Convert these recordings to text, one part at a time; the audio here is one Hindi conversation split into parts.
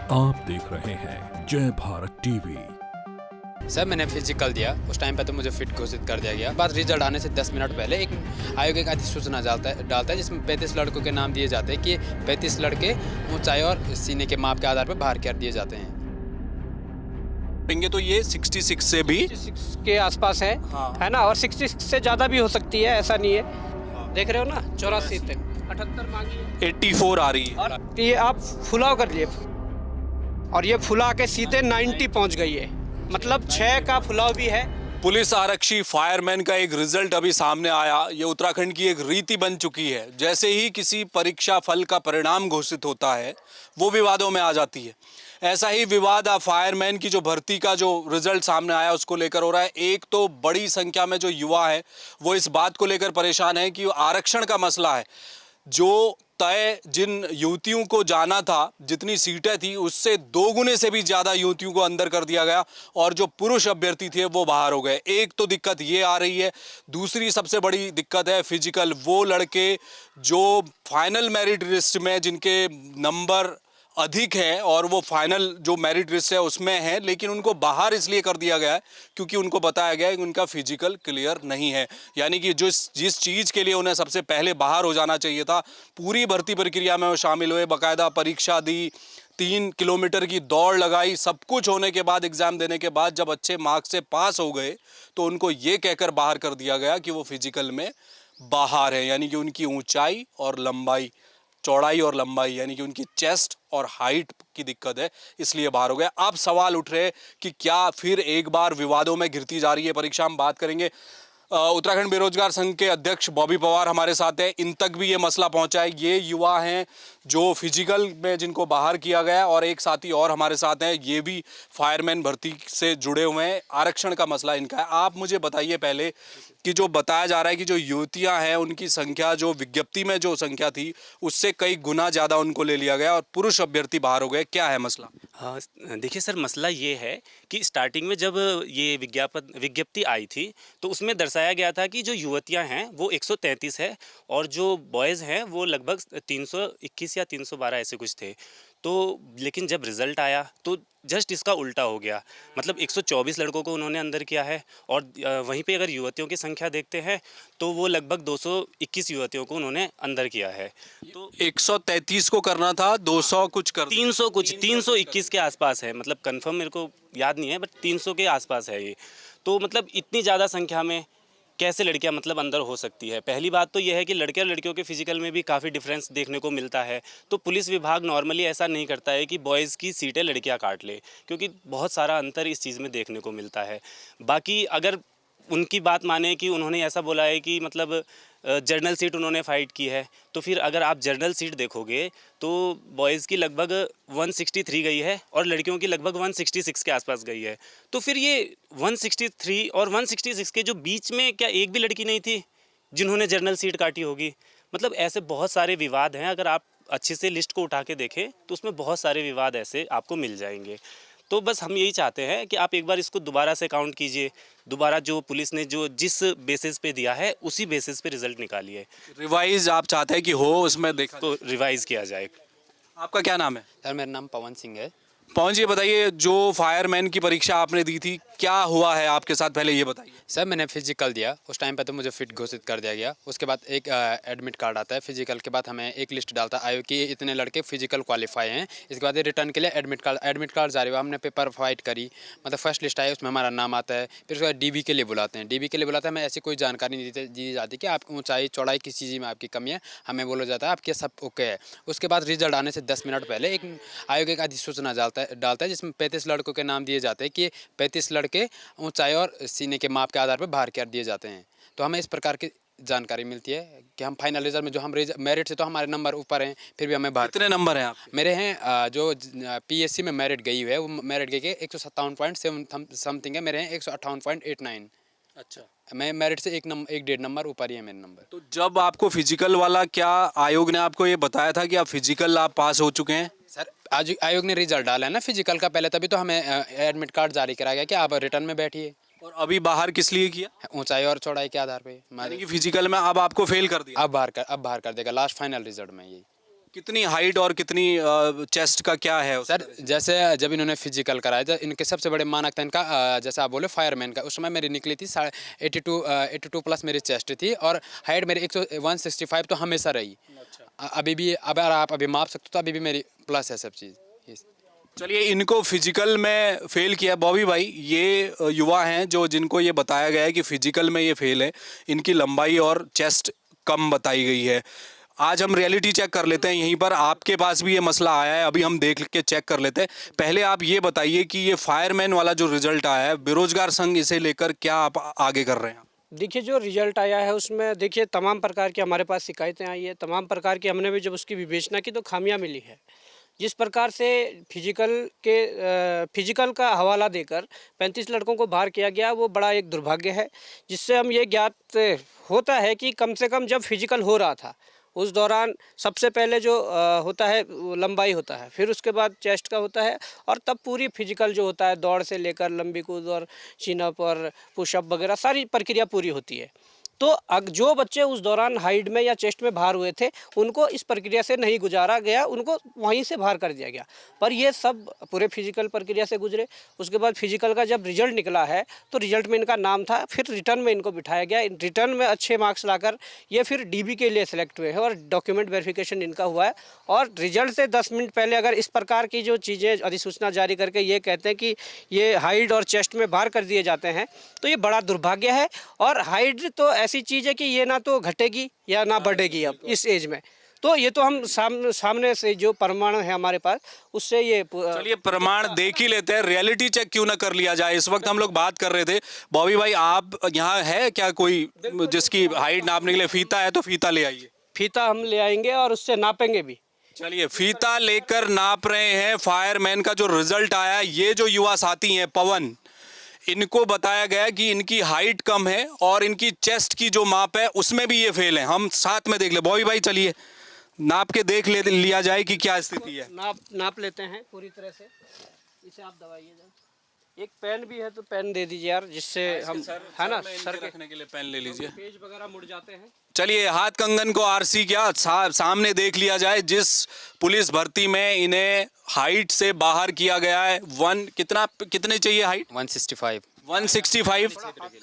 आप देख रहे हैं जय भारत टीवी। सर मैंने फिजिकल दिया, उस टाइम पे तो मुझे फिट घोषित कर दिया गया। बाद रिजल्ट आने से 10 मिनट पहले एक आयोग एक अधिसूचना डालता है जिसमें 35 लड़कों के नाम दिए जाते हैं कि 35 लड़के ऊंचाई और सीने के माप के आधार पर बाहर कर दिए जाते हैं। तो ये 66 से भी 66 के आसपास है, हाँ। है ना, और 66 से ज़्यादा भी हो सकती है, ऐसा नहीं है। देख रहे हो ना, 84 तक 78 मांगी है, 84 आ रही है। और ये आप फुलाव कर लिए और ये फुला के सीधे 90 पहुंच गई है, मतलब 6 का फुलाव भी है। पुलिस आरक्षी फायरमैन का एक रिजल्ट अभी सामने आया। ये उत्तराखंड की एक रीति बन चुकी है, जैसे ही किसी परीक्षा फल का परिणाम घोषित होता है वो विवादों में आ जाती है। ऐसा ही विवाद अब फायरमैन की जो भर्ती का जो रिजल्ट सामने आया उसको लेकर हो रहा है। एक तो बड़ी संख्या में जो युवा है वो इस बात को लेकर परेशान है कि आरक्षण का मसला है। जो तय जिन युवतियों को जाना था, जितनी सीटें थी उससे 2 गुने से भी ज़्यादा युवतियों को अंदर कर दिया गया और जो पुरुष अभ्यर्थी थे वो बाहर हो गए। एक तो दिक्कत ये आ रही है। दूसरी सबसे बड़ी दिक्कत है फिजिकल। वो लड़के जो फाइनल मेरिट लिस्ट में जिनके नंबर अधिक है और वो फाइनल जो मेरिट लिस्ट है उसमें है, लेकिन उनको बाहर इसलिए कर दिया गया है क्योंकि उनको बताया गया है कि उनका फिजिकल क्लियर नहीं है। यानी कि जिस चीज़ के लिए उन्हें सबसे पहले बाहर हो जाना चाहिए था, पूरी भर्ती प्रक्रिया में वो शामिल हुए, बाकायदा परीक्षा दी, 3 किलोमीटर की दौड़ लगाई, सब कुछ होने के बाद एग्ज़ाम देने के बाद जब अच्छे मार्क्स से पास हो गए तो उनको ये कहकर बाहर कर दिया गया कि वो फिजिकल में बाहर है। यानी कि उनकी ऊंचाई और लंबाई, चौड़ाई और लंबाई, यानी कि उनकी चेस्ट और हाइट की दिक्कत है, इसलिए बाहर हो गया। अब सवाल उठ रहे कि क्या फिर एक बार विवादों में घिरती जा रही है परीक्षा। हम बात करेंगे उत्तराखंड बेरोजगार संघ के अध्यक्ष बॉबी पवार हमारे साथ हैं। इन तक भी ये मसला पहुंचा है। ये युवा हैं जो फिजिकल में जिनको बाहर किया गया, और एक साथी और हमारे साथ हैं, ये भी फायरमैन भर्ती से जुड़े हुए हैं। आरक्षण का मसला इनका है। आप मुझे बताइए पहले कि जो बताया जा रहा है कि जो युवतियां हैं उनकी संख्या जो विज्ञप्ति में जो संख्या थी उससे कई गुना ज़्यादा उनको ले लिया गया और पुरुष अभ्यर्थी बाहर हो गए, क्या है मसला? हाँ, देखिए सर, मसला ये है कि स्टार्टिंग में जब ये विज्ञप्ति आई थी तो उसमें दर्शाया गया था कि जो युवतियां हैं वो 133 है और जो बॉयज़ हैं वो लगभग 321 या 312 ऐसे कुछ थे। तो लेकिन जब रिज़ल्ट आया तो जस्ट इसका उल्टा हो गया, मतलब 124 लड़कों को उन्होंने अंदर किया है और वहीं पे अगर युवतियों की संख्या देखते हैं तो वो लगभग 221 युवतियों को उन्होंने अंदर किया है। तो 133 को करना था, 200 कुछ कर 300 कुछ 321 के आसपास है, मतलब कंफर्म मेरे को याद नहीं है, बट 300 के आसपास है ये। तो मतलब इतनी ज़्यादा संख्या में कैसे लड़कियां मतलब अंदर हो सकती है? पहली बात तो यह है कि लड़के और लड़कियों के फिजिकल में भी काफ़ी डिफरेंस देखने को मिलता है। तो पुलिस विभाग नॉर्मली ऐसा नहीं करता है कि बॉयज़ की सीटें लड़कियां काट ले, क्योंकि बहुत सारा अंतर इस चीज़ में देखने को मिलता है। बाकी अगर उनकी बात माने कि उन्होंने ऐसा बोला है कि मतलब जर्नल सीट उन्होंने फ़ाइट की है, तो फिर अगर आप जर्नल सीट देखोगे तो बॉयज़ की लगभग 163 गई है और लड़कियों की लगभग 166 के आसपास गई है। तो फिर ये 163 और 166 के जो बीच में क्या एक भी लड़की नहीं थी जिन्होंने जर्नल सीट काटी होगी? मतलब ऐसे बहुत सारे विवाद हैं। अगर आप अच्छे से लिस्ट को उठा के देखें तो उसमें बहुत सारे विवाद ऐसे आपको मिल जाएंगे। तो बस हम यही चाहते हैं कि आप एक बार इसको दोबारा से काउंट कीजिए, दोबारा जो पुलिस ने जो जिस बेसिस पे दिया है उसी बेसिस पे रिजल्ट निकालिए। रिवाइज आप चाहते हैं कि हो, उसमें देखा तो रिवाइज किया जाए। आपका क्या नाम है? सर मेरा नाम पवन सिंह है। पवन जी, बताइए जो फायरमैन की परीक्षा आपने दी थी, क्या हुआ है आपके साथ, पहले ये बताइए। सर मैंने फिजिकल दिया, उस टाइम पे तो मुझे फिट घोषित कर दिया गया। उसके बाद एक एडमिट कार्ड आता है। फिजिकल के बाद हमें एक लिस्ट डालता है आयोग की, इतने लड़के फिजिकल क्वालिफाई हैं। इसके बाद रिटर्न के लिए एडमिट कार्ड जारी हुआ। हमने पेपर फाइट करी, मतलब फर्स्ट लिस्ट आई, उसमें हमारा नाम आता है। फिर उसके बाद डीबी के लिए बुलाते हैं। डीबी के लिए बुलाते हैं, हमें ऐसी कोई जानकारी नहीं दी जाती कि आपकी ऊँचाई चौड़ाई किस चीज़ में आपकी कमी है। हमें बोला जाता है आपके सब ओके है। उसके बाद रिजल्ट आने से 10 मिनट पहले एक आयोग एक अधिसूचना डालता है जिसमें 35 लड़कों के नाम दिए जाते हैं कि 35 लड़के ऊंचाई और सीने के माप के आधार पर बाहर कर दिए जाते हैं। तो हमें इस प्रकार की जानकारी मिलती है कि हम फाइनल रिजल्ट में जो हम मेरिट से तो हमारे नंबर ऊपर हैं, फिर भी हमें बाहर। कितने नंबर हैं आप? मेरे हैं जो पीएससी में मेरिट गई हुई है वो मेरिट गई है 157.7 समथिंग है, मेरे हैं 158.89। अच्छा, मैं मेरिट से एक 1.5 नंबर ऊपर ही है मेरे नंबर। तो जब आपको फिजिकल वाला, क्या आयोग ने आपको ये बताया था कि आप फिजिकल आप पास हो चुके हैं? सर आज आयोग ने रिजल्ट डाला है ना फिजिकल का पहले, तभी तो हमें एडमिट कार्ड जारी कराया गया कि आप रिटर्न में बैठिए। और अभी बाहर किस लिए किया? ऊंचाई और चौड़ाई के आधार पे यानी कि फिजिकल में अब आपको फेल कर दिया। अब बाहर कर देगा लास्ट फाइनल रिजल्ट में। यही कितनी हाइट और कितनी चेस्ट का क्या है सर जैसे जब इन्होंने फिजिकल कराया था इनके सबसे बड़े मानक था इनका जैसे आप बोले फायरमैन का, उस समय मेरी निकली थी 82 प्लस मेरी चेस्ट थी और हाइट मेरी 165 तो हमेशा रही। अभी भी अगर आप अभी माप सकते हो तो अभी भी मेरी प्लस है सब चीज़। चलिए, इनको फिजिकल में फेल किया। बॉबी भाई, ये युवा हैं जो जिनको ये बताया गया है कि फिजिकल में ये फेल है, इनकी लंबाई और चेस्ट कम बताई गई है। आज हम रियलिटी चेक कर लेते हैं यहीं पर। आपके पास भी ये मसला आया है, अभी हम देख के चेक कर लेते हैं। पहले आप ये बताइए कि ये फायरमैन वाला जो रिजल्ट आया है, बेरोजगार संघ इसे लेकर क्या आप आगे कर रहे हैं? देखिए जो रिजल्ट आया है उसमें देखिए तमाम प्रकार की हमारे पास शिकायतें आई है, तमाम प्रकार की हमने भी जब उसकी विवेचना की तो खामियां मिली है। जिस प्रकार से फिजिकल का हवाला देकर 35 लड़कों को बाहर किया गया वो बड़ा एक दुर्भाग्य है, जिससे हम ये ज्ञात होता है कि कम से कम जब फिजिकल हो रहा था उस दौरान सबसे पहले जो होता है लंबाई होता है, फिर उसके बाद चेस्ट का होता है और तब पूरी फिजिकल जो होता है दौड़ से लेकर लंबी कूद और चिनअप और पुशअप वगैरह सारी प्रक्रिया पूरी होती है। तो जो बच्चे उस दौरान हाइट में या चेस्ट में बाहर हुए थे उनको इस प्रक्रिया से नहीं गुजारा गया, उनको वहीं से बाहर कर दिया गया। पर ये सब पूरे फिजिकल प्रक्रिया से गुजरे। उसके बाद फिजिकल का जब रिजल्ट निकला है तो रिजल्ट में इनका नाम था, फिर रिटर्न में इनको बिठाया गया। रिटर्न में अच्छे मार्क्स लाकर ये फिर डीबी के लिए सिलेक्ट हुए हैं और डॉक्यूमेंट वेरिफिकेशन इनका हुआ है। और रिजल्ट से 10 मिनट पहले अगर इस प्रकार की जो चीज़ें अधिसूचना जारी करके ये कहते हैं कि ये हाइट और चेस्ट में बाहर कर दिए जाते हैं तो ये बड़ा दुर्भाग्य है। और हाइट तो ऐसी चीज़ है कि ये ना तो घटेगी या ना बढ़ेगी अब इस एज में। तो ये तो हम सामने से जो प्रमाण है हमारे पास उससे ये चलिए प्रमाण देख ही लेते हैं। रियलिटी चेक क्यों ना कर लिया जाए। इस वक्त हम लोग बात कर रहे थे। बॉबी भाई, आप यहाँ है क्या कोई जिसकी हाइट नापने के लिए फीता है तो फीता ले आइए। फीता हम ले आएंगे और उससे नापेंगे भी। चलिए, फीता लेकर नाप रहे हैं। फायरमैन का जो रिजल्ट आया, ये जो युवा साथी हैं पवन, इनको बताया गया कि इनकी हाइट कम है और इनकी चेस्ट की जो माप है उसमें भी ये फेल है। हम साथ में देख ले। बॉबी भाई चलिए नाप के देख लिया जाए कि क्या स्थिति है। नाप लेते हैं पूरी तरह से। इसे आप दबाइए। एक पेन भी है तो पेन दे दीजिए यार, जिससे हम है ना सर के रखने के लिए पेन ले लीजिए। पेज वगैरह मुड़ जाते हैं। चलिए, हाथ कंगन को आरसी क्या सामने देख लिया जाए। जिस पुलिस भर्ती में इन्हें हाइट से बाहर किया गया है, कितने चाहिए हाइट? 165।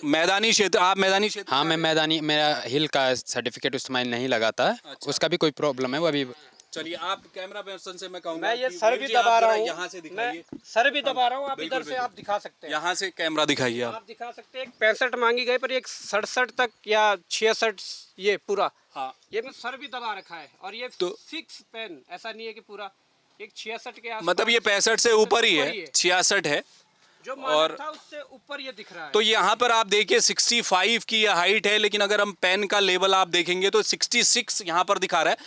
मैदानी क्षेत्र, आप मैदानी क्षेत्र? हाँ मैं मैदानी, मेरा हिल का सर्टिफिकेट उस समय नहीं लगा था। उसका भी कोई प्रॉब्लम है वो अभी। चलिए, आप कैमरा पर्सन से मैं कहूँगा मैं ये सर भी दबा रहा हूँ, यहाँ से दिखाइए। सर भी दबा रहा हूँ, आप इधर से आप दिखा सकते हैं। यहाँ से कैमरा दिखाइए आप दिखा सकते हैं। 65 मांगी गई पर एक 67 तक या 66 ये पूरा। हाँ, ये मैं सर भी दबा रखा है और ये तो 6 पेन ऐसा नहीं है कि पूरा एक 66 के आसपास, मतलब ये 65 से ऊपर ही है, 66 है जो मानक था उससे ऊपर ये दिख रहा है। तो यहाँ पर आप देखिए 65 की ये हाइट है, लेकिन अगर हम पेन का लेवल आप देखेंगे तो 66 यहाँ पर दिखा रहा है।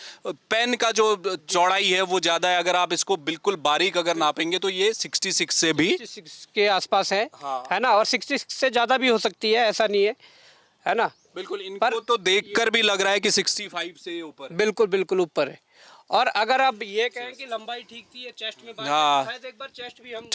पेन का जो चौड़ाई है वो ज़्यादा है। अगर आप इसको बिल्कुल बारीक अगर नापेंगे तो ये 66 से भी 66 के आसपास है। हाँ। है ना, और 66 से ज़्यादा भी हो सकती है, ऐसा नहीं है ना। बिल्कुल, इनको तो देखकर भी लग रहा है कि 65 से ऊपर। बिल्कुल ऊपर है। और अगर आप ये कहें कि लंबाई ठीक थी, ये चेस्ट में बात है, तो एक बार चेस्ट भी हम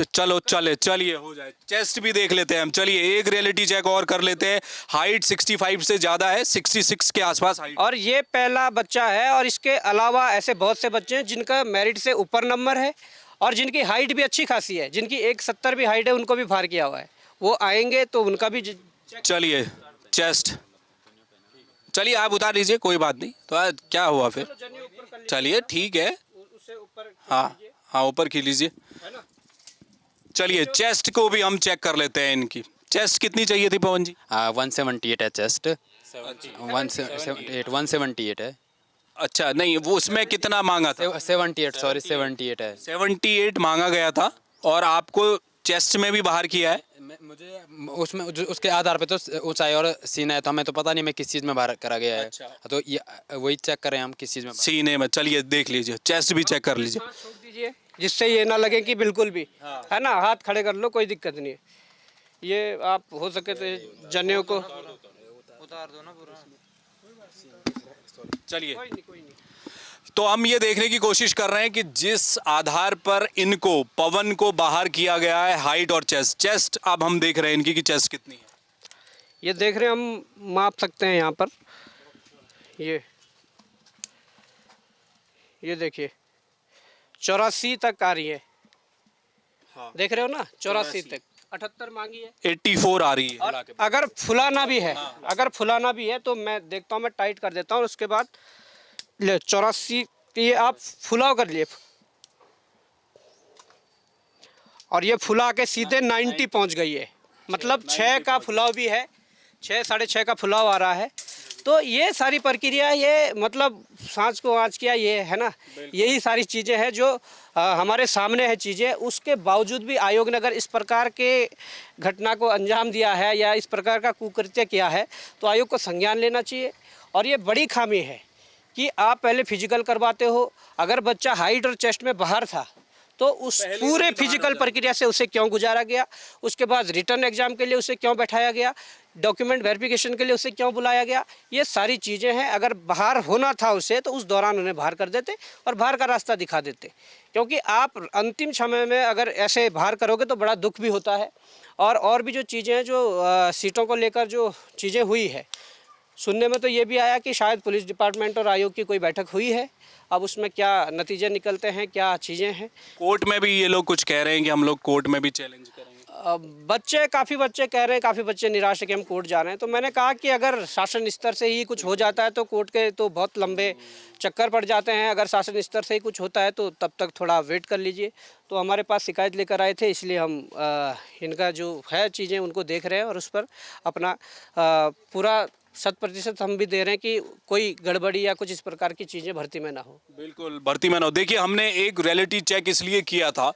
चलिए हो जाए, चेस्ट भी देख लेते हैं हम। चलिए एक रियलिटी चेक और कर लेते हैं। हाइट 65 से ज़्यादा है, 66 के आसपास हाइट। और ये पहला बच्चा है और इसके अलावा ऐसे बहुत से बच्चे हैं जिनका मेरिट से ऊपर नंबर है और जिनकी हाइट भी अच्छी खासी है, जिनकी 170 भी हाइट है, उनको भी बाहर किया हुआ है। वो आएंगे तो उनका भी चलिए चेस्ट, चलिए आप उतार लीजिए, कोई बात नहीं। तो क्या हुआ फिर? चलिए ठीक है, हाँ ऊपर खींच चलिए चेस्ट को भी हम चेक कर लेते हैं। इनकी चेस्ट कितनी चाहिए थी पवन जी? 178 है चेस्ट। 178 है। अच्छा, नहीं वो उसमें कितना मांगा था? 78 है। 78 मांगा गया था और आपको चेस्ट में भी बाहर किया है। मुझे उसमें उसके आधार पे तो ऊंचाई और सीना है, तो हमें तो पता नहीं मैं किस चीज़ में बाहर करा गया है। अच्छा। तो ये वही चेक करें हम किस चीज़ में, सीने में। चलिए देख लीजिए, चेस्ट भी चेक कर लीजिए, जिससे ये ना लगे कि बिल्कुल भी है ना। हाथ खड़े कर लो, कोई दिक्कत नहीं है। ये आप हो सके तो जनेऊ को उतार दो ना पूरा। चलिए तो हम ये देखने की कोशिश कर रहे हैं कि जिस आधार पर इनको पवन को बाहर किया गया है, हाइट और चेस्ट अब हम देख रहे हैं इनकी कि चेस्ट कितनी है। ये देख रहे हैं, हम माप सकते हैं यहाँ पर। ये देखिए 84 तक आ रही है। हाँ। देख रहे हो ना, 84 तक 78 मांगी है, 84 आ रही है। और अगर फुलाना भी है, अगर फुलाना भी है तो मैं देखता हूँ, मैं टाइट कर देता हूँ, उसके बाद ले 84 ये आप फुलाव कर लिए, और ये फुला के सीधे 90 पहुँच गई है। मतलब 6 का फुलाव भी है, 6 साढ़े 6 का फुलाव आ रहा है। तो ये सारी प्रक्रिया, ये मतलब सांस को आँच किया, ये है ना, यही सारी चीज़ें हैं जो हमारे सामने है चीज़ें। उसके बावजूद भी आयोग ने अगर इस प्रकार के घटना को अंजाम दिया है या इस प्रकार का कुकृत्य किया है तो आयोग को संज्ञान लेना चाहिए। और ये बड़ी खामी है कि आप पहले फिजिकल करवाते हो, अगर बच्चा हाइट और चेस्ट में बाहर था तो उस पूरे फिजिकल प्रक्रिया से उसे क्यों गुजारा गया, उसके बाद रिटर्न एग्जाम के लिए उसे क्यों बैठाया गया, डॉक्यूमेंट वेरिफिकेशन के लिए उसे क्यों बुलाया गया, ये सारी चीज़ें हैं। अगर बाहर होना था उसे तो उस दौरान उन्हें बाहर कर देते और बाहर का रास्ता दिखा देते, क्योंकि आप अंतिम समय में अगर ऐसे बाहर करोगे तो बड़ा दुख भी होता है। और भी जो चीज़ें हैं, जो सीटों को लेकर जो चीज़ें हुई है, सुनने में तो ये भी आया कि शायद पुलिस डिपार्टमेंट और आयोग की कोई बैठक हुई है। अब उसमें क्या नतीजे निकलते हैं, क्या चीज़ें हैं। कोर्ट में भी ये लोग कुछ कह रहे हैं कि हम लोग कोर्ट में भी चैलेंज करेंगे। काफ़ी बच्चे कह रहे हैं, काफ़ी बच्चे निराश है कि हम कोर्ट जा रहे हैं। तो मैंने कहा कि अगर शासन स्तर से ही कुछ हो जाता है तो कोर्ट के तो बहुत लंबे चक्कर पड़ जाते हैं। अगर शासन स्तर से ही कुछ होता है तो तब तक थोड़ा वेट कर लीजिए। तो हमारे पास शिकायत लेकर आए थे, इसलिए हम इनका जो है चीज़ें उनको देख रहे हैं और उस पर अपना पूरा 100% हम भी दे रहे हैं कि कोई गड़बड़ी या कुछ इस प्रकार की चीज़ें भर्ती में ना हो। बिल्कुल भर्ती में ना हो। देखिए, हमने एक रियलिटी चेक इसलिए किया था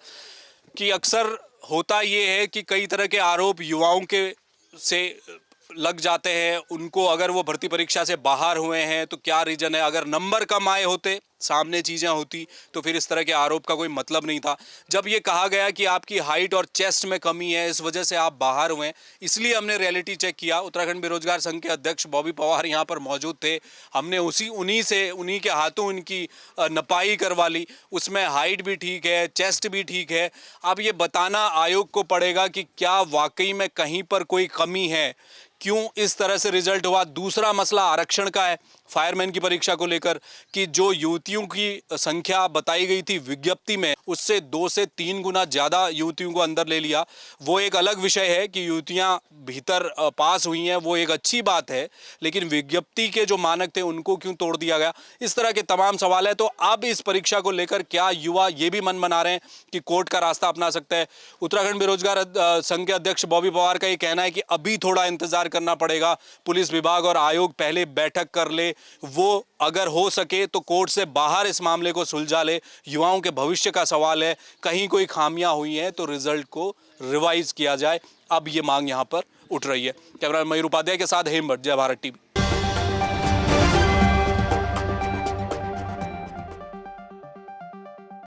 कि अक्सर होता ये है कि कई तरह के आरोप युवाओं के से लग जाते हैं उनको, अगर वो भर्ती परीक्षा से बाहर हुए हैं तो क्या रीज़न है। अगर नंबर कम आए होते, सामने चीज़ें होती, तो फिर इस तरह के आरोप का कोई मतलब नहीं था। जब ये कहा गया कि आपकी हाइट और चेस्ट में कमी है, इस वजह से आप बाहर हुए, इसलिए हमने रियलिटी चेक किया। उत्तराखंड बेरोजगार संघ के अध्यक्ष बॉबी पवार यहाँ पर मौजूद थे। हमने उन्हीं के हाथों उनकी नपाई करवा ली। उसमें हाइट भी ठीक है, चेस्ट भी ठीक है। अब ये बताना आयोग को पड़ेगा कि क्या वाकई में कहीं पर कोई कमी है, क्यों इस तरह से रिजल्ट हुआ। दूसरा मसला आरक्षण का है, फायरमैन की परीक्षा को लेकर, कि जो युवतियों की संख्या बताई गई थी विज्ञप्ति में, उससे 2 से 3 गुना ज़्यादा युवतियों को अंदर ले लिया। वो एक अलग विषय है कि युवतियां भीतर पास हुई हैं, वो एक अच्छी बात है, लेकिन विज्ञप्ति के जो मानक थे उनको क्यों तोड़ दिया गया। इस तरह के तमाम सवाल है। तो अब इस परीक्षा को लेकर क्या युवा ये भी मन बना रहे हैं कि कोर्ट का रास्ता अपना सकता है। उत्तराखंड बेरोजगार संघ के अध्यक्ष बॉबी पवार का ये कहना है कि अभी थोड़ा इंतजार करना पड़ेगा, पुलिस विभाग और आयोग पहले बैठक कर ले, वो अगर हो सके तो कोर्ट से बाहर इस मामले को सुलझा ले। युवाओं के भविष्य का सवाल है, कहीं कोई खामियां हुई हैं तो रिजल्ट को रिवाइज किया जाए। अब ये मांग यहां पर उठ रही है। कैमरा मयूर उपाध्याय के साथ हेम भट्ट, जय भारत टीवी।